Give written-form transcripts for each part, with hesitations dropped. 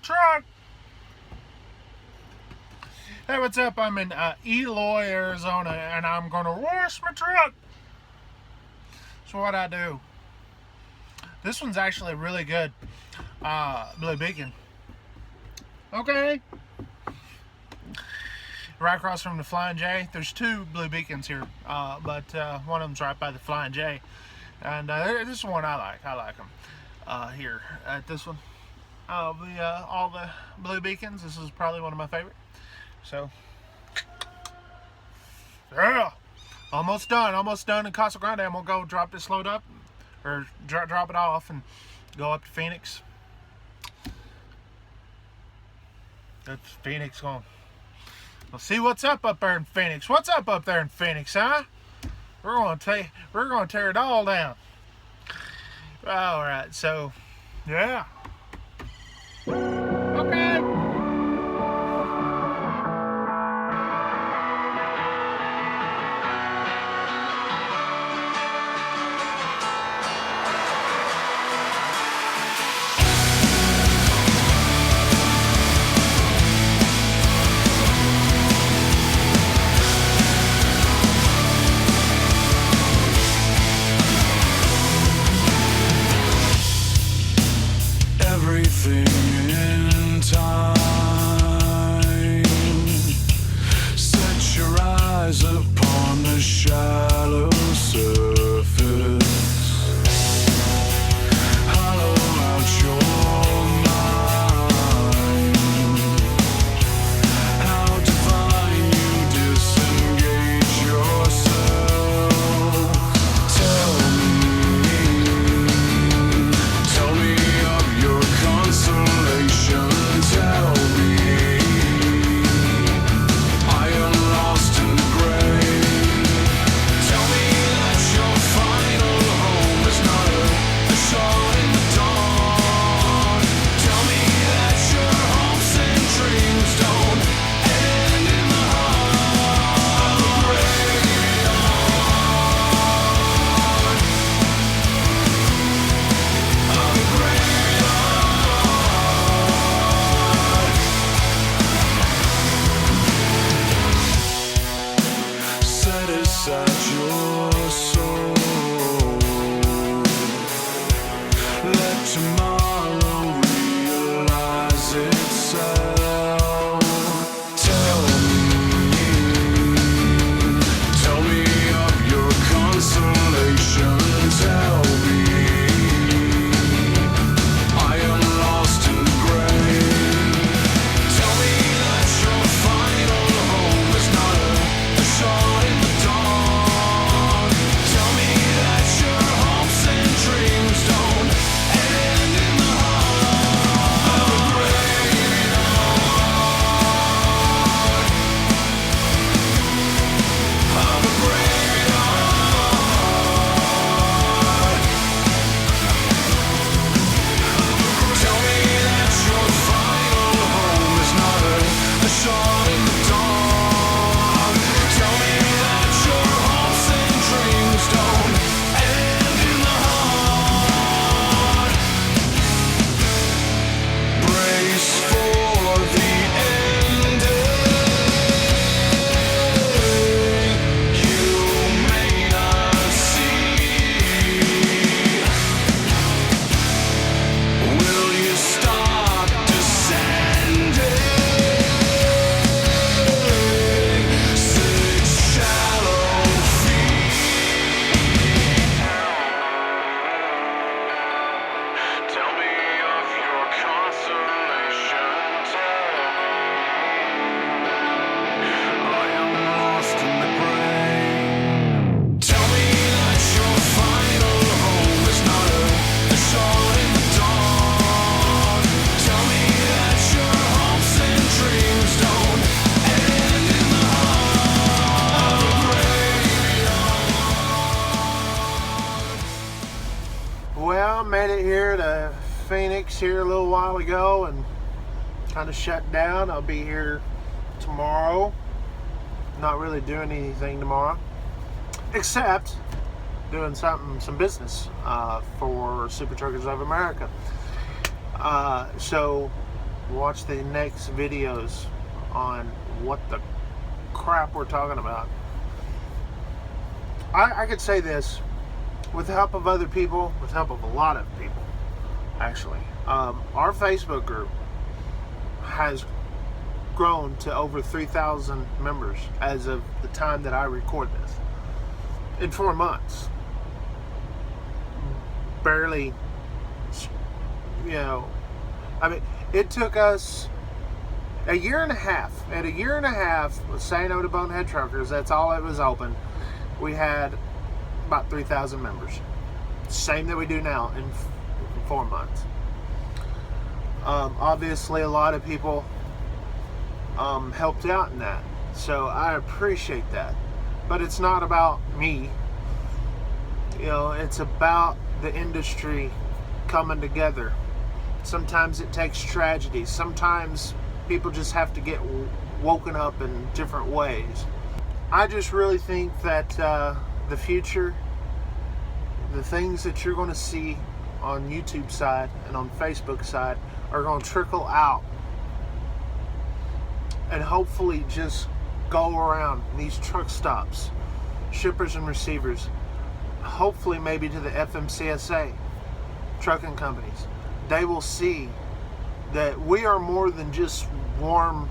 truck. Hey, what's up? I'm in Eloy, Arizona, and I'm gonna wash my truck. So what I do? This one's actually really good. Blue Beacon. Okay. Right across from the Flying J. There's two Blue Beacons here, but one of them's right by the Flying J. And this is one I like. I like them here at this one. All the Blue Beacons. This is probably one of my favorite. So, yeah, almost done in Casa Grande. I'm gonna go drop this load up, or drop it off, and go up to Phoenix. That's Phoenix going. We'll see what's up there in Phoenix. What's up there in Phoenix, huh? We're gonna tear it all down. All right, so yeah. Okay. Everything in time. Set your eyes upon the shallow surface. Hollow out your mind. How divine you disengage yourself. Tell me of your consolation. Tell me I am lost in the grave. Tell me that your final home is not a shot in the dawn. Tell me that your hopes and dreams don't end in the heart of a graveyard. Of a graveyard. Set aside your soul. Let tomorrow realize itself. Tell me of your consolation. Tell me I am lost in the grave. Tell me that your final home is not a shot in the dawn. Tell me that your hopes and dreams don't end in the heart of a graveyard. Of a graveyard. Tell me that your final home is not a shot in the dawn. Tell me that your hopes and dreams don't end in the heart. Brace for the ending. You may not see. Will you stop descending? Six shallow feet. Tell me of your consolation. I am lost in the grave. Tell me that your final home is not a shot in the dawn. Tell me that your hopes and dreams don't end in the heart of a graveyard. Well, I made it here to Phoenix here a little while ago and kind of shut down. I'll be here tomorrow. Not really doing anything tomorrow, except doing some business for Super Truckers of America. So watch the next videos on what the crap we're talking about. I could say this with the help of other people, with the help of a lot of people, actually. Our Facebook group has grown to over 3,000 members as of the time that I record this. In 4 months. Barely, you know, I mean, it took us a year and a half. At a year and a half with Say No to Bonehead Truckers, that's all it was open, we had about 3,000 members. Same that we do now in 4 months. Obviously, a lot of people helped out in that, so I appreciate that. But it's not about me. You know, it's about the industry coming together. Sometimes it takes tragedy. Sometimes people just have to get woken up in different ways. I just really think that the future, the things that you're going to see on YouTube side and on Facebook side are going to trickle out and hopefully just go around these truck stops, shippers and receivers, hopefully maybe to the FMCSA trucking companies. They will see that we are more than just warm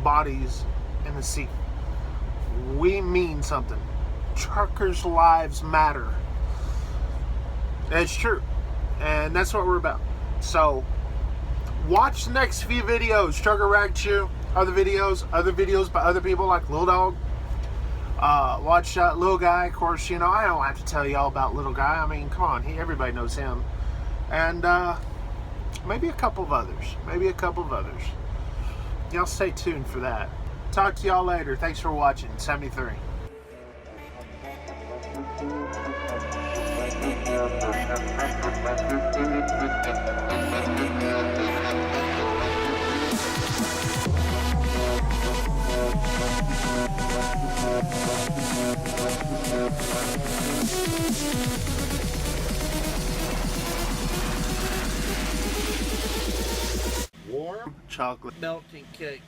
bodies in the seat. We mean something. Truckers' lives matter. It's true. And that's what we're about. So, watch the next few videos. Trucker Rag Chew, other videos by other people like Lil Dog. Watch Lil Guy, of course. You know, I don't have to tell you all about Little Guy. I mean, come on, everybody knows him. And maybe a couple of others. Y'all stay tuned for that. Talk to y'all later. Thanks for watching. 73. Warm chocolate melting cake.